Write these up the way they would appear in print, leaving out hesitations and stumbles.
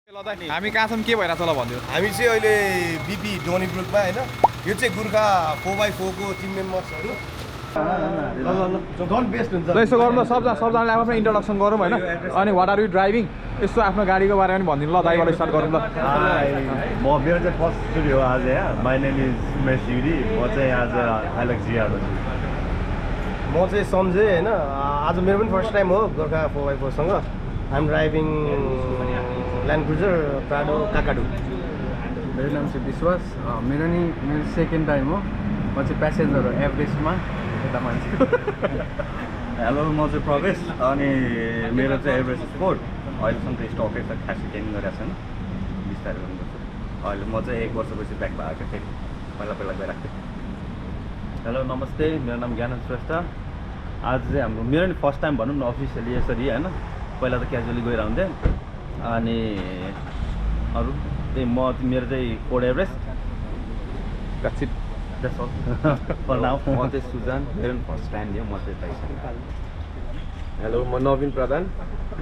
हामी कहाँ छौँ के भइरहेछ ल भन्दियो हामी चाहिँ अहिले बिपी डोनीब्रुकमा हैन यो चाहिँ गुर्खा 4x4 को टिम मेम्बर्सहरु डोन्ट बेस्ट हुन्छ ल यसो गरौँ ल सबजनाले आफ्नो इन्ट्रोडक्सन गरौँ हैन अनि व्हाट आर यु ड्राइभिङ यसो आफ्नो गाडीको बारेमा पनि भनिदिनु ल दाइबाट स्टार्ट गरौँ ल म मेरो चाहिँ फर्स्ट स्टुडियो हो आज यहाँ my name is Umesh Yuri म चाहिँ आज हाइलक्स जिआर म चाहिँ सञ्जय हैन आज मेरो पनि फर्स्ट टाइम हो गुर्खा 4x4 सँग I am driving Land Cruiser Prado Kakadu मेरो नाम चाहिँ विश्वास मेरो सेकेन्ड टाइम हो म चाहिँ प्यासेन्जर हो एभरेजमा यता मान्छे हेलो म चाहिँ प्रवेश अनि मेरो चाहिँ एभरेज स्पोर्ट अहिलेसम्म त स्टकै छ खासै केही गरेको छैन बिस्तारै गर्नुपर्छ अहिले म चाहिँ 1 वर्षपछि ब्याकमा आएको थिएँ पहिला गइरहेको थिएँ हेलो नमस्ते मेरो नाम ज्ञान श्रेष्ठ आज चाहिँ हाम्रो मेरो नि फर्स्ट टाइम भनौँ न अफिसियली यसरी होइन पहिला त क्याजुअली गइरहन्थेँ अनि अरू त्यही मेरो चाहिँ कोड एभरेस्ट म चाहिँ सुजान मेरो फर्स्ट टाइम थियो म चाहिँ हेलो म नवीन प्रधान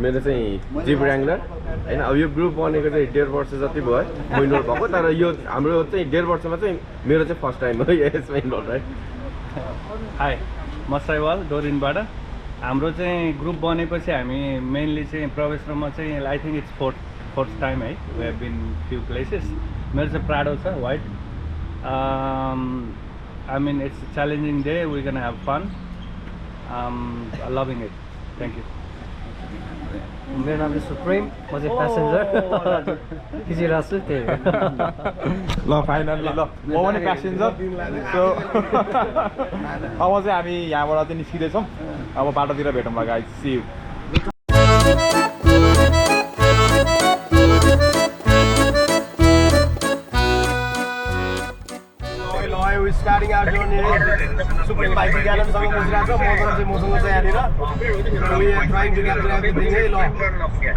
मेरो चाहिँ जिप ऱ्याङ्गलर होइन अब यो ग्रुप बनेको चाहिँ 1.5 वर्ष जति भयो म इन्भल्भ भएको तर यो हाम्रो चाहिँ 1.5 वर्षमा चाहिँ मेरो चाहिँ फर्स्ट टाइम हो यसमा इन्भल्भ है हाई म साइवाल डोरिनबाट हाम्रो चाहिँ ग्रुप बनेपछि हामी मेनली चाहिँ प्रवेश र म चाहिँ I think it's fourth time है we have been few places मेरो चाहिँ प्राडो छ white I mean it's challenging day we can have fun loving it thank you मेरो नाम चाहिँ सुप्रिम म चाहिँ प्यासेन्जर खिचिरहेको छु त्यही ल फाइनल्ली ल म पनि प्यासेन्जर सो अब चाहिँ हामी यहाँबाट चाहिँ निस्किँदैछौँ अब बाटोतिर भेटौँ ल guys see you starting our journey Supreme bike Ganam सँग बसिरहेको छ मसँग चाहिँ यहाँनिर we are trying to capture everything है ल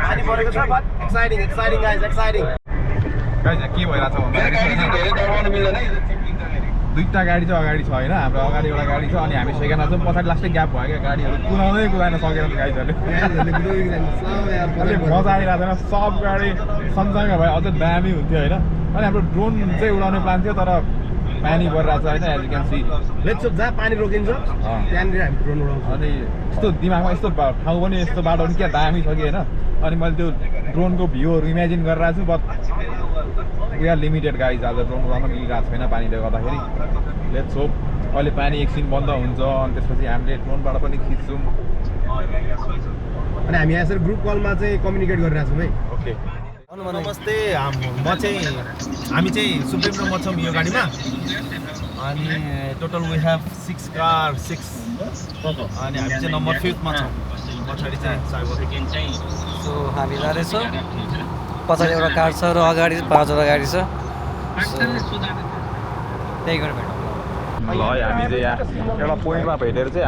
पानी परेको छ but exciting guys exciting guys के भइरहेछ भन्दा दुईटा गाडी चाहिँ अगाडि छ होइन हाम्रो अगाडि एउटा गाडी छ अनि हामी सेकेन्डमा चाहिँ पछाडि लास्टै ग्याप भयो क्या गाडीहरू कुदाउन सकेन गाइजहरूले मजा आइरहेको छैन सब गाडी सँगसँगै भयो अझै दामी हुन्थ्यो होइन अनि हाम्रो ड्रोन चाहिँ उडाउने प्लान थियो तर पानी परिरहेको छ होइन as you can see let's जहाँ पानी रोकिन्छ त्यहाँनिर हामी ड्रोन उडाउँछौँ अनि यस्तो दिमागमा यस्तो ठाउँ पनि यस्तो बाटो पनि क्या दामी छ कि होइन अनि मैले त्यो ड्रोनको भ्यूहरू इमेजिन गरिरहेको छु but we are limited guys आज ड्रोन उडाउन मिलिरहेको छैन पानीले गर्दाखेरि लेट्स होप अहिले पानी एकछिन बन्द हुन्छ अनि त्यसपछि हामीले ड्रोनबाट पनि खिच्छौँ अनि हामी यसरी ग्रुप कलमा चाहिँ कम्युनिकेट गरिरहेको छौँ है ओके नमस्ते हामी चाहिँ सुप्रिम र म छौँ यो गाडीमा अनि टोटल वी हेभ 6 कार 6 अनि हामी चाहिँ नम्बर 5 मा छौँ पछाडि चाहिँ सो हामी जाँदैछौँ पछाडि एउटा कार छ र अगाडि 5वटा गाडी छ त्यही गरेर भेटौँ ल हामी चाहिँ यहाँ एउटा पोइन्टमा भेटेर चाहिँ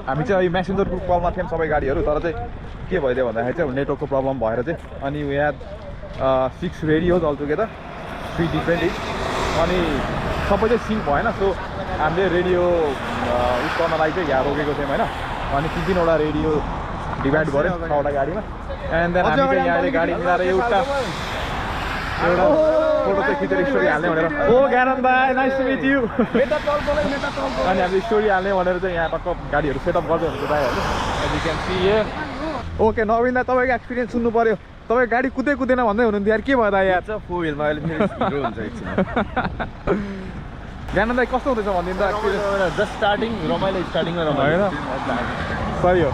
हामी चाहिँ म्यासेन्जर ग्रुप कलमा थियौँ सबै गाडीहरू तर चाहिँ के भइदियो भन्दाखेरि चाहिँ नेटवर्कको प्रब्लम भएर चाहिँ अनि we had 6 radios all together 3 different each अनि सबै चाहिँ सिङ्क भएन सो हामीले रेडियो उस गर्नलाई चाहिँ यहाँ रोकेको थियौँ होइन अनि 3-3वटा रेडियो डिभाइड गऱ्यौँ 6वटा गाडीमा एन्ड देन हामी चाहिँ यहाँले गाडी मिलाएर एउटा फोटो चाहिँ खिचेर स्टोरी हाल्ने भनेर ओ ज्ञानन्द भाइ नाइस टु मिट यु अनि हामीले स्टोरी हाल्ने भनेर चाहिँ यहाँ टक्क गाडीहरू सेटअप गर्दै हुनुहुन्छ भाइहरू as you can see here okay Naveen दा तपाईँको एक्सपिरियन्स सुन्नु पर्यो तपाईँ गाडी कुदेन भन्दै हुनुहुन्थ्यो यार के भयो त यार छ 4 व्हिलमा अहिले फेरि हिरो हुन्छ एकछिन ज्ञानन्द दाइ कस्तो हुँदैछ भनिदिनु त एक्सपिरियन्स जस्ट स्टार्टिङ स्टार्टिङमा होइन सही हो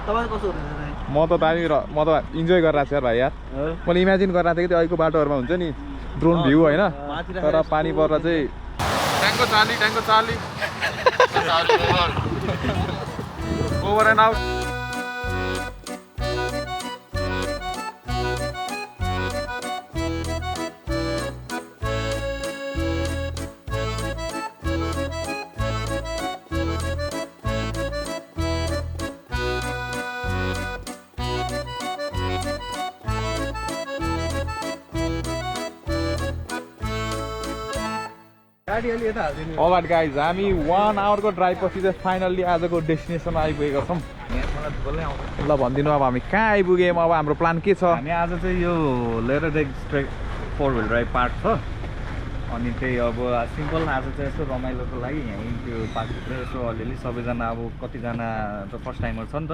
तपाईँको कस्तो हुँदैछ म त दामी म त इन्जोय गरिरहेको छु यार भाइ यार मैले इमेजिन गरिरहेको थिएँ कि त्यो अहिलेको बाटोहरूमा हुन्छ नि ड्रोन भ्यू होइन तर पानी पर्दा चाहिँ ट्याङ्को चाली over and out all right guys हामी 1 आवरको ड्राइभ पछि चाहिँ फाइनल्ली आजको डेस्टिनेसनमा आइपुगेका छौँ मलाई बोल्नै आउँदैन ल भनिदिनु अब हामी कहाँ आइपुग्यौँ अब हाम्रो प्लान के छ हामी आज चाहिँ यो लेदर डेक स्ट्रेक 4 व्हिल ड्राइभ पार्क छ अनि त्यही अब सिम्पल आज चाहिँ यसो रमाइलोको लागि यहीँ त्यो पार्कभित्र यसो अलिअलि सबैजना अब कतिजना त फर्स्ट टाइमर छ नि त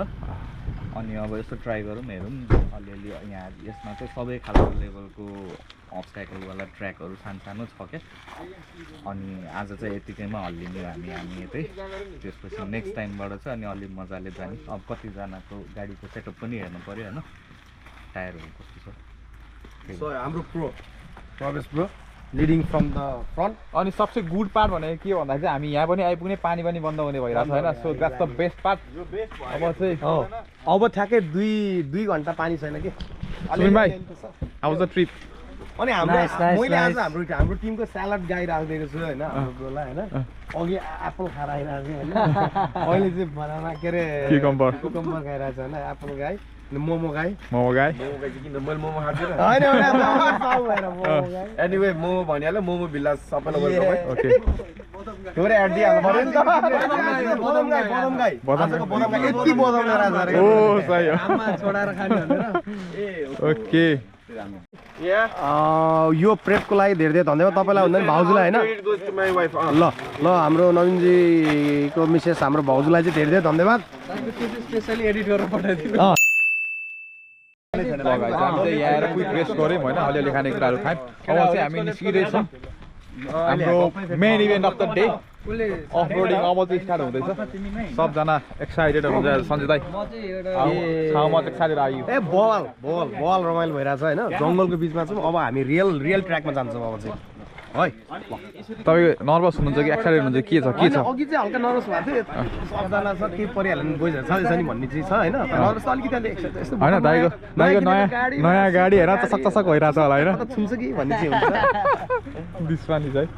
अनि अब यसो ट्राई गरौँ हेरौँ अलिअलि यहाँ यसमा चाहिँ सबै खालको लेभलको अब्स्ट्याकलवाला ट्र्याकहरू सानो छ क्या अनि आज चाहिँ यतिकैमा हल्लिने हामी यतै त्यसपछि नेक्स्ट टाइमबाट चाहिँ अनि अलिक मजाले जाने अब कतिजनाको गाडीको सेटअप पनि हेर्नु पऱ्यो होइन टायरहरू कस्तो छ So हाम्रो प्रो प्रवेश bro leading from the front अनि सबसे गुड पार्ट भनेको के भन्दा चाहिँ हामी यहाँ पनि आइपुग्ने पानी पनि बन्द हुने भइरहेको छ होइन so that's the best part अब चाहिँ अब ठ्याक्कै 2 घन्टा पानी छैन कि सुनिल भाइ हाउ वाज द ट्रिप अनि हाम्रो Nice, nice, मैले आज nice. हाम्रो टिमको स्यालड गाई राखिदिएको छु होइन हाम्रो ब्रोलाई होइन अघि एप्पल खाएर आइरहेको थिएँ होइन अहिले चाहिँ बनाना के अरे Cucumber. कुकम्बर खाइरहेको छ होइन एप्पल गाई अनि मोमो गाई मोमो गाई मैले मोमो खान्छु होइन एउटा साउ भएर मोमो गाई एनिवे मोमो भनिहाल्यो मोमो भिल्लाज सबैलाई वेलकम है ओके थोरै एड दिइहाल्नु पर्यो नि त बदाम गाई आजको बदाम गाई यति बदाम लिएर आएको छ ओ सही हो आमा छोडाएर खाने भनेर ओके यो प्रेपको लागि धेरै धेरै धन्यवाद तपाईँलाई भन्दा नि भाउजूलाई होइन ल ल हाम्रो नवीनजीको मिसेस हाम्रो भाउजूलाई चाहिँ धेरै धेरै धन्यवाद स्पेसली एडिट गरेर पठाइदिनु हामी चाहिँ यहाँ आएर क्विक रेस्ट गऱ्यौँ होइन अलिअलि खानेकुराहरू खायौँ अब चाहिँ हामी निस्किँदैछौँ हाम्रो main event of the day offroading अब चाहिँ स्टार्ट हुँदैछ सबजना एक्साइटेड हुनुहुन्छ सञ्जय दाई how much excited are you ए बल रमाइलो भइरहेछ होइन जङ्गलको बिचमा छौँ अब हामी रियल ट्र्याकमा जान्छौँ अब चाहिँ है तपाईँ नर्भस हुनुहुन्छ कि एक्साइटेड हुनुहुन्छ के छ अघि चाहिँ हल्का नर्भस भएको थियो सबजना छ के परिहाल्यो भने गइहाल्छ छँदैछ नि भन्ने चाहिँ छ होइन नर्भस त अलिकति यस्तो होइन दाइको नयाँ गाडी हेर चसक चसक भइरहेछ होला होइन छुन्छ कि भन्ने चाहिँ हुन्छ दिसपानी चाहिँ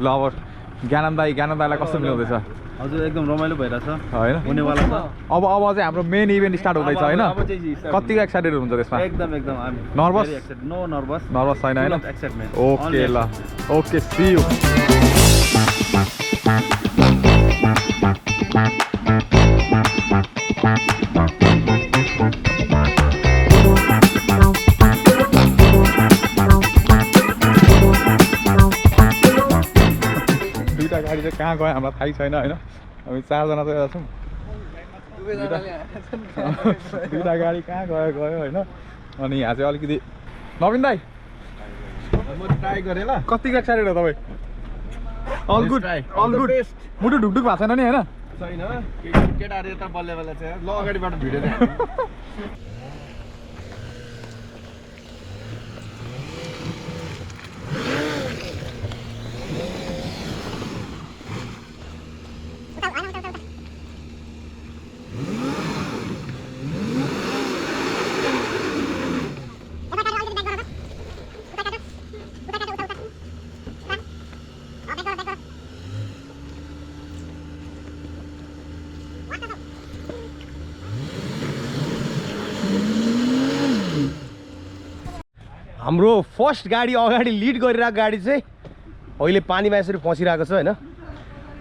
ल अब ज्ञानन्द दाईलाई कस्तो मिलाउँदैछ हजुर एकदम रमाइलो भइरहेछ होइन हुनेवाला छ अब चाहिँ हाम्रो मेन इभेन्ट स्टार्ट हुँदैछ होइन कतिको एक्साइटेड हुनुहुन्छ त्यसमा एकदम नर्भस नो नर्भस नर्भस छैन होइन एक्साइटमेन्ट ओके ल ओके सी यू दुईवटा गाडी चाहिँ कहाँ गयो हामीलाई थाहै छैन होइन हामी 4 जना चाहिँ छौँ दुईवटा गाडी कहाँ गयो होइन अनि यहाँ चाहिँ अलिकति नवीन दाई म ट्राई गरेँ ल कतिको एक्साइटेड हो तपाईँ अल गुड मुटु ढुकढुक भएको छैन नि होइन छैन केटाहरू यता बल्ल चाहिँ ल अगाडिबाट भिडियो हाम्रो फर्स्ट गाडी अगाडि लिड गरिरहेको गाडी चाहिँ अहिले पानीमा यसरी फसिरहेको छ होइन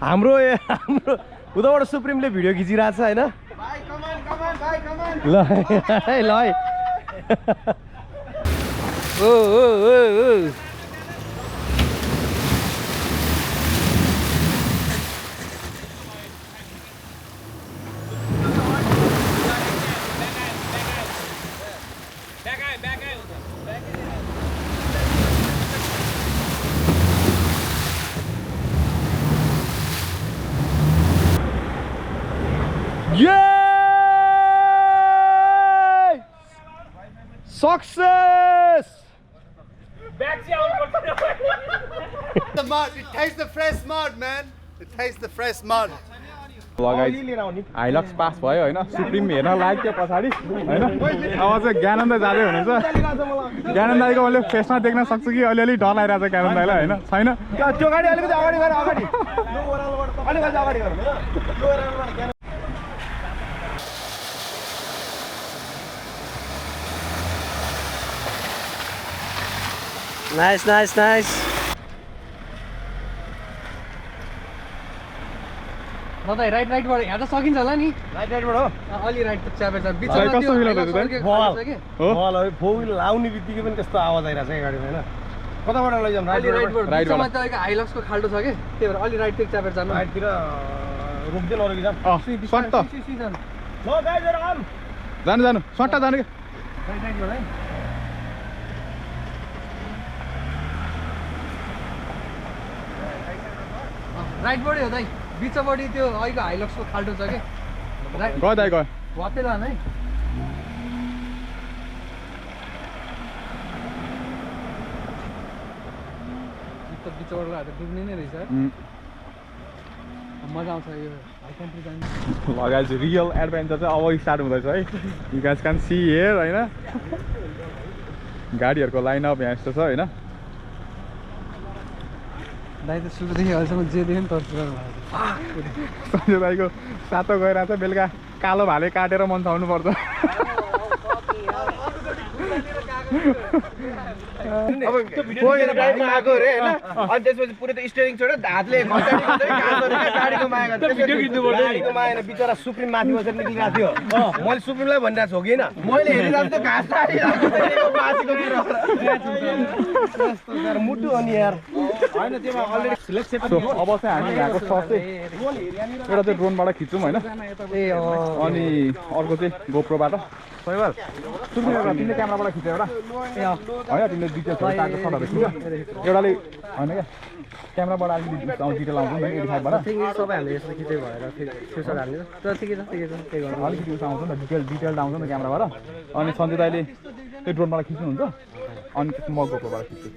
हाम्रो उताबाट सुप्रिमले भिडियो खिचिरहेको छ होइन ल ल है ओ Yay! Success! The mud. It tastes the fresh mud, man. It tastes the fresh mud. Hilux pass भयो होइन सुप्रिम हेर्न लाग्यो पछाडि होइन अब चाहिँ ज्ञानन्द जाँदै हुनुहुन्छ ज्ञानन्द दाईको मैले फेसमा देख्न सक्छु कि अलिअलि डर लागिरहेको छ ज्ञानन्द दाईलाई होइन छैन त्यो गाडी अलिकति अगाडि गएर अगाडि नाइस दादा राइटबाट यहाँ त सकिन्छ होला नि राइटबाट हो अलि राइट त च्यापेर छ भाइ, बिचमा कस्तो feel हुँदैछ त? हो? बल फोर व्हिल लाउने बित्तिकै पनि त्यस्तो आवाज आइरहेको छ गाडीमा होइन कताबाट लैजाउँ अलि राइटबाट राइटबाट। बिचमा त अलिक हाइलक्सको खाल्डो छ के त्यही भएर अलि राइटतिर च्यापेर जानु राइटतिर रोक्दै नरोकी जाऊँ सट्ट जानु ल गाइजहरु आउँ जानु सट्टा जानु क्या राइटबाट है राइटबाटै हो दाइ बिचपट्टि त्यो अहिलेको हाइलक्सको खाल्डो छ के राइट गयो दाइ गयो वात्तै लानु है बिचबाट लगाएर डुब्ने नै रहेछ मजा आउँछ यो हाई कन्ट्री जानु लगाएछ रियल एडभेन्चर चाहिँ अब स्टार्ट हुँदैछ है you guys can see here होइन गाडीहरूको लाइनअप यहाँ यस्तो छ होइन दाइ त सुरुदेखि अहिलेसम्म जे देख्यो नि तर्छु सञ्जय दाइको सातो गइरहेको छ बेलुका कालो भाले काटेर मन्साउनु पर्छ अब कोही बाइकमा आएको अरे होइन अनि त्यसपछि पुरै त स्टियरिङ छोडेर हातले गाडीको माया गर्छ गाडीको माया बिचरा सुप्रिम माथि बसेर निक्लिरहेको थियो मैले सुप्रिमलाई भनिरहेको छु कि होइन मैले हेरिरहेको त घाँस मुटु अनि यार होइन त्योमा अलरेडी सिलेक्ट अब चाहिँ हामी यहाँको सर्ट चाहिँ एउटा चाहिँ ड्रोनबाट खिच्छौँ होइन अनि अर्को चाहिँ गोप्रोबाट सैवाल तिमीले क्यामेराबाट खिच्यो एउटा होइन तिमीले डिटेल्स ताको सटहरू खिच्यो एउटाले होइन क्या क्यामेराबाट अलिकति डिटेल आउँछ नि 85बाट सबै हामीले यस्तो खिचेको भएर फ्युचर हाल्ने तर ठिकै छ त्यही गर्नु अलिकति उस आउँछ नि डिटेल आउँछ नि क्यामेराबाट अनि सञ्जय दाइले त्यो ड्रोनबाट खिच्नुहुन्छ अनि त्यसपछि म गोप्रोबाट खिच्छु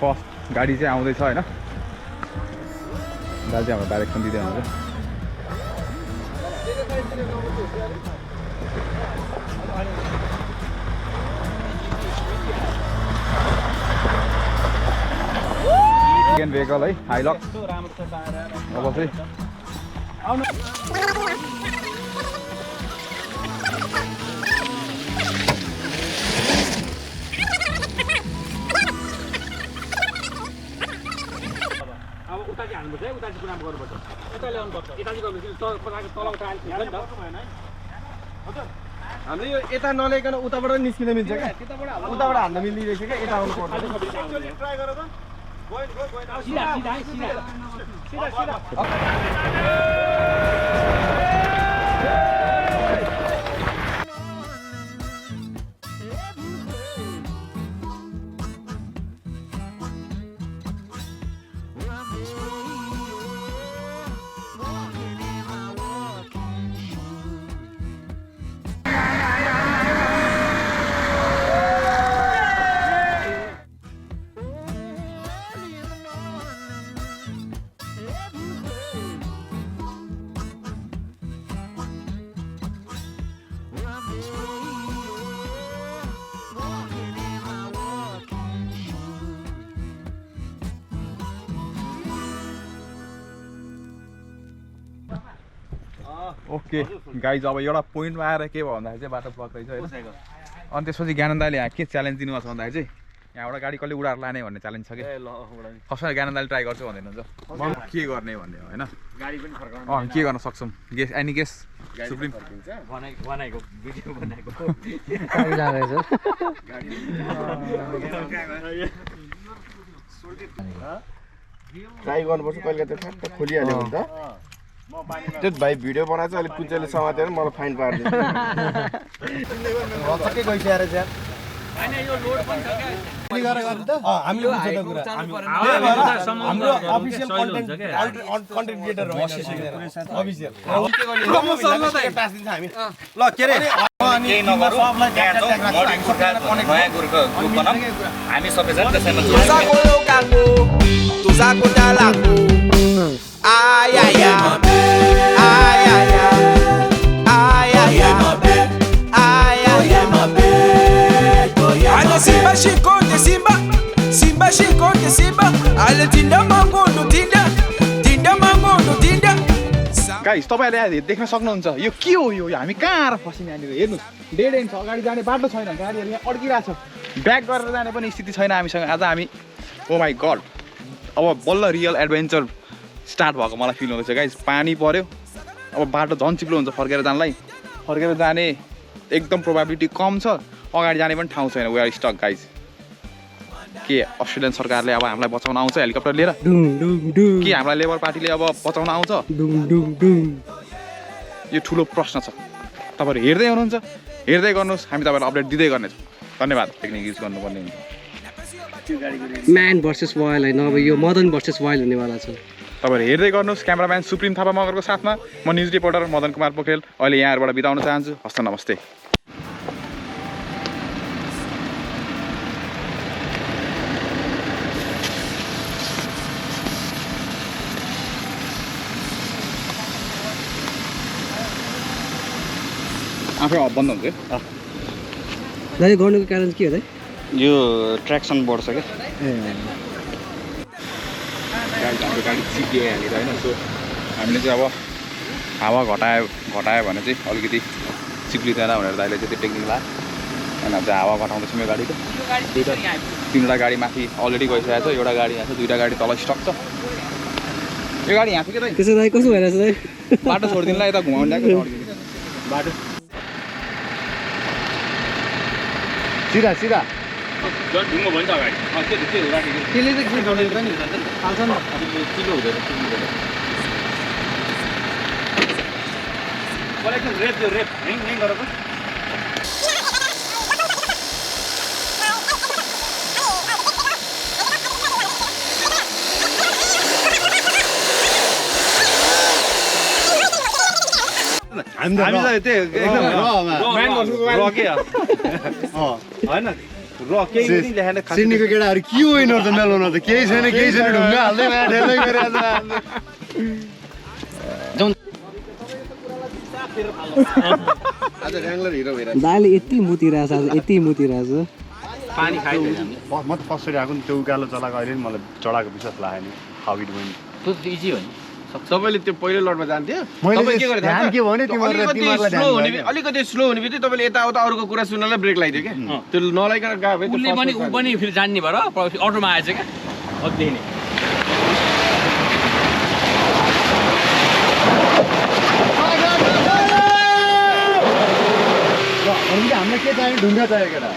फर्स्ट गाडी चाहिँ आउँदैछ होइन दाजु चाहिँ हाम्रो डाइरेक्सन दिँदै हुनुहुन्छ सेकेन्ड भेहिकल है हाइलक्स अब चाहिँ हामीले यो यता नल्याइकन उताबाट निस्किन मिल्छ क्या उताबाट हान्न मिल्ने रहेछ क्या यता आउनु पर्छ ओके गाइज अब एउटा पोइन्टमा आएर के भयो भन्दाखेरि चाहिँ बाटो ब्लक रहेछ होइन अनि त्यसपछि ज्ञानन्द दाइले यहाँ के च्यालेन्ज दिनुभएको छ भन्दाखेरि चाहिँ यहाँबाट गाडी कसले उडाएर लाने भन्ने च्यालेन्ज छ कि कसरी ज्ञानन्द दाइले ट्राई गर्छु भन्दै हुनुहुन्छ के गर्ने भन्ने होइन के गर्न सक्छौँ guess any guess supreme try गर्नुपर्छ कहिले त ठ्याक्क खोलिहाल्यो भने त त्यो भाइ भिडियो बनाएको चाहिँ अलिक कुचेले समातेर मलाई फाइन पारिदिन्छ के गइसकेर चाहिँ हाम्रो अफिसियल कन्टेन्ट क्रिएटर हो अफिसियल हामी ल के अरे हामी सबैजना त्यसैमा ay ay ay ay ay ay ay ay ay ay ay Simba, ale tinda mangondo tinda, tinda mangondo tinda. Guys तपाईहरुले यहाँ देख्न सक्नुहुन्छ यो के हो यो हामी कहाँ आएर फस्यौँ यहाँनिर हेर्नुहोस् डेड एन्ड छ अगाडि जाने बाटो छैन गाडीहरू यहाँ अड्किरहेको छ ब्याक गरेर जाने पनि स्थिति छैन हामीसँग आज हामी ओ माई गड अब बल्ल रियल एडभेन्चर स्टार्ट भएको मलाई फिल हुँदैछ गाइस पानी पर्यो अब बाटो झन् चिप्लो हुन्छ फर्केर जानलाई फर्केर जाने एकदम प्रोबाबिलिटी कम छ अगाडि जाने पनि ठाउँ छैन वी आर स्टक गाइस के अस्ट्रेलियन सरकारले अब हामीलाई बचाउन आउँछ हेलिकप्टर लिएर के हामीलाई लेबर पार्टीले अब बचाउन आउँछ यो ठुलो प्रश्न छ तपाईहरु हेर्दै हुनुहुन्छ हेर्दै गर्नुहोस् हामी तपाईहरुलाई अपडेट दिँदै गर्नेछौँ धन्यवाद टेक्निक युज गर्नुपर्ने हुन्छ म्यान भर्सेस वाइल्ड होइन अब यो मदन भर्सेस वाइल्ड हुनेवाला छ तपाईहरु हेर्दै गर्नुहोस् क्यामेराम्यान सुप्रिम थापा मगरको साथमा म न्युज रिपोर्टर मदन कुमार पोखरेल अहिले यहाँहरुबाट बिताउन चाहन्छु हस्त नमस्ते आफै अफ बन्द हुन्छ दाइ गर्नुको कारण के हो दाइ यो ट्र्याक्सन बढ्छ क्या हाम्रो गाडी चिप्लियो यहाँनिर होइन सो हामीले चाहिँ अब हावा घटायो भने चाहिँ अलिकति चिप्लिँदैन भनेर दाइले चाहिँ त्यो टेक्निक लायो होइन चाहिँ हावा घटाउँदैछौँ यो गाडीको तिनवटा गाडी माथि अलरेडी गइसकेको छ एउटा गाडी यहाँ छ दुईवटा गाडी तल स्टक छ यो गाडी यहाँ थियो कि त्यसो दाइ कसो भइरहेछ दाइ बाटो छोडिदिनुलाई यता घुमाउनु ल्याएको बाटो सिधा सिधा ढुङ्गो भयो नि त अगाडि त्यसले चाहिँ के गर्दैन नि हाल्छ नि किलो हुँदैन एकदम रेप त्यो रेप ह्याङ गरेको हामीलाई त्यो एकदम होइन र केही पनि लेखेन सिडनीको केटाहरू के हो यिनीहरू त मेलाउन त केही छैन ढुङ्गा हाल्दै ठेल्दै गरिरहेको दाइले यति मुतिरहेछ आज यति मुतिरहेछ पानी खाइदिन्छ म त कसरी आएको नि त्यो उकालो चलाएको अहिले मलाई चढाएको विश्वास लागेन हाउ इट वेन्ट त्यो इजी हो नि तपाईले त्यो पहिलो लडमा जान्थ्यो तपाईँ के गर्दै ध्यान के भयो नि अलिकति स्लो हुने बित्तिकै तपाईँले यताउता अरूको कुरा सुन्नलाई ब्रेक लगाइदियो क्या त्यो नलाइकन गयो भने उसले पनि ऊ पनि फेरि जान्ने भएर अटोमा आएछ क्या अघिदेखि नै हामीलाई के चाहियो ढुङ्गा चाहियो केटा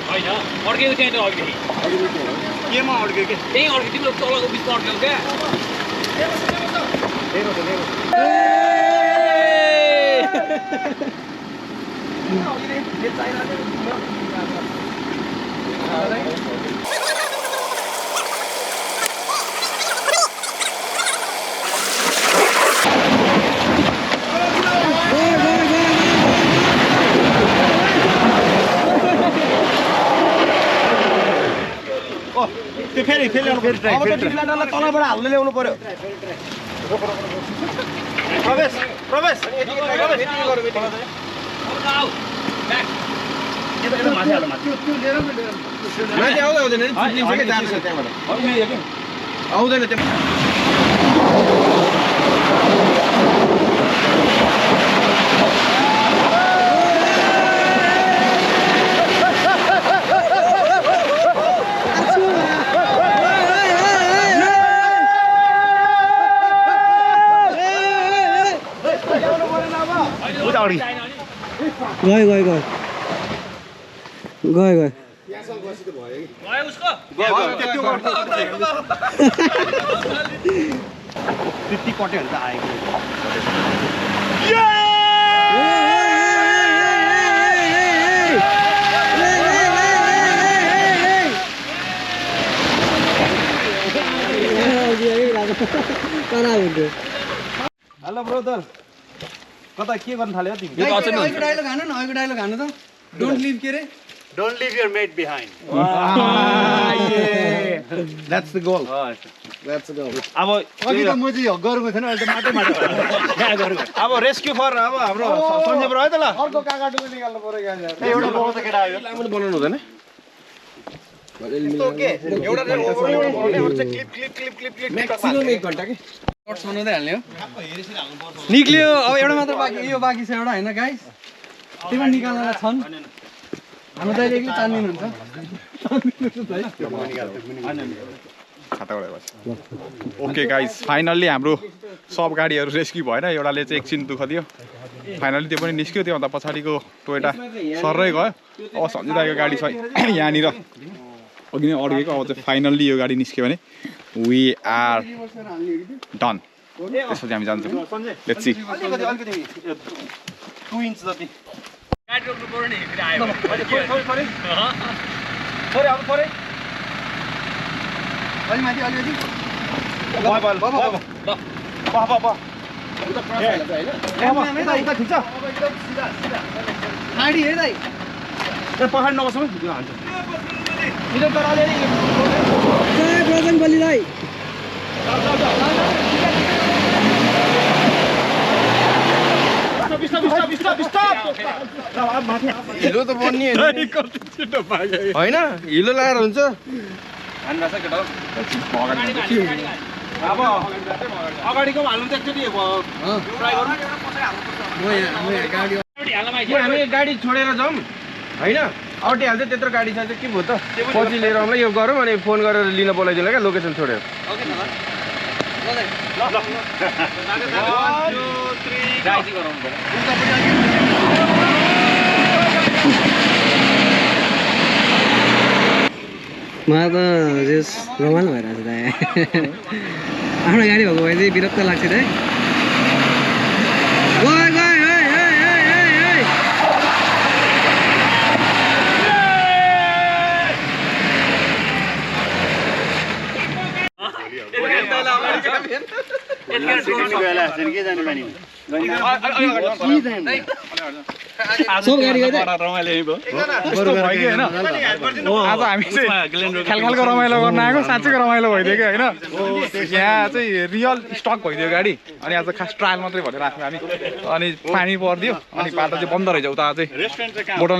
होइन अड्केको त्यहाँ त अघिदेखि केमा अड्क्यो के त्यहीँ अड्क्यो तिम्रो तलको बिचमा अड्क्यो क्या त्यो फेरि तलबाट हाल्दै ल्याउनु पर्यो प्रवेश प्रवेश माथि आउँदा हुँदैन नि चिप्लिन्छ क्या जान्छ त्यहाँबाट आउँदैन त्यहाँ गयो उसको त्यति कट्योहरू त आएको हेलो ब्रदर कता के गर्न थाल्यो तिमी डायलग हान्नु त डोन्ट लिभ के रे don't leave your mate behind that's the goal अब अघि त म चाहिँ गरेको थिएन अहिले त माटो अब रेस्क्यु फर अब हाम्रो सञ्जय ब्रो है त ल अर्को काकाटुको निकाल्नु पर्यो एउटा बोलो त केटा आयो बनाउनु हुँदैन यस्तो के एउटा चाहिँ ओभरले बोल्ने अरु चाहिँ clip clip clip clip clip maximum 1 घण्टा के सर्ट बनाउँदै हाल्ने हो निक्लियो अब एउटा मात्र बाँकी यो बाँकी छ एउटा हैन गाइस त्यो पनि निकाल्नला छन् हाम्रो दाइले एकले चान्दिनु हुन्छ ओके गाइस फाइनल्ली हाम्रो सब गाडीहरू रेस्क्यु भएन एउटाले चाहिँ एकछिन दुःख दियो फाइनल्ली त्यो पनि निस्क्यो त्योभन्दा पछाडिको टोयोटा सर्रै गयो अब सन्जिदाको गाडी छ यहाँनिर अघि नै अड्केको अब चाहिँ फाइनल्ली यो गाडी निस्क्यो भने वी आर डन त्यसपछि हामी जान्छौँ लेट्स सी 2 इन्च जति गाडी रोक्नु पर्यो नि फेरि आयो थोरै अब थोरै अलि माथि अलिअलि गाडी हे दाइ पहाड नबसौँ प्रजन बलि दाइ हिलो त बन्ने होइन हिलो लगाएर हुन्छ अब अगाडिको हाल्नु त एकचोटि ट्राई गरौँ हामी गाडी छोडेर जाउँ होइन अटिहाल्छ त्यत्रो गाडी छ के भयो त पछि लिएर आउँला यो गरौँ अनि फोन गरेर लिन बोलाइदिनु क्या लोकेसन छोडेर मलाई त जस रमाइलो भइरहेको छ दाइ आफ्नो गाडी भएको भए चाहिँ विरक्त लाग्छ दाइ सब गाडी आज हामी चाहिँ खालखालको रमाइलो गर्न आएको साँच्चैको रमाइलो भइदियो कि होइन यहाँ चाहिँ रियल स्टक भइदियो गाडी अनि आज खास ट्रायल मात्रै भनेर राख्यौँ हामी अनि पानी परिदियो अनि बाटो चाहिँ बन्द रहेछ उता चाहिँ मोटर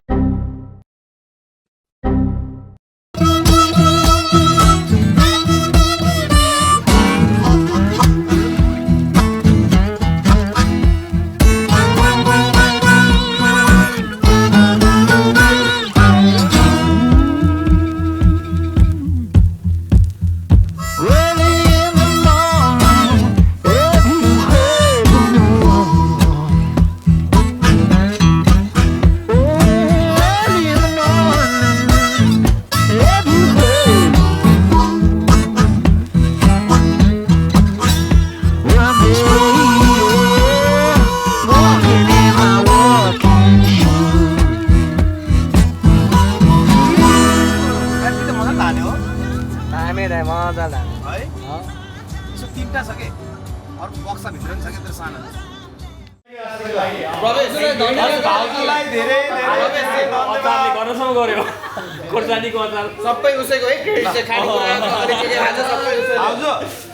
सबै उसैको है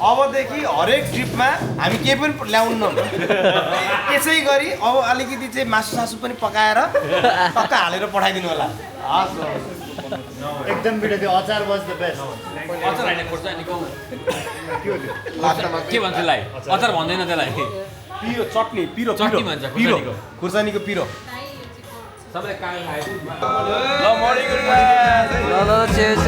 अबदेखि हरेक ट्रिपमा हामी केही पनि ल्याउनु त्यसै गरी अब अलिकति चाहिँ मासु सासु पनि पकाएर टक्क हालेर पठाइदिनु होला एकदम भिडियो त्यो अचार वाज द बेस्ट अचार हैन खोर्सानीको के भन्छ त्यसलाई अचार भन्दैन त्यसलाई पिरो चटनी पिरो चटनी भन्छ खोर्सानीको खुर्सानीको पिरो सबैले काल खायो ल मर्निङ गुड मर्निङ ल ल चेस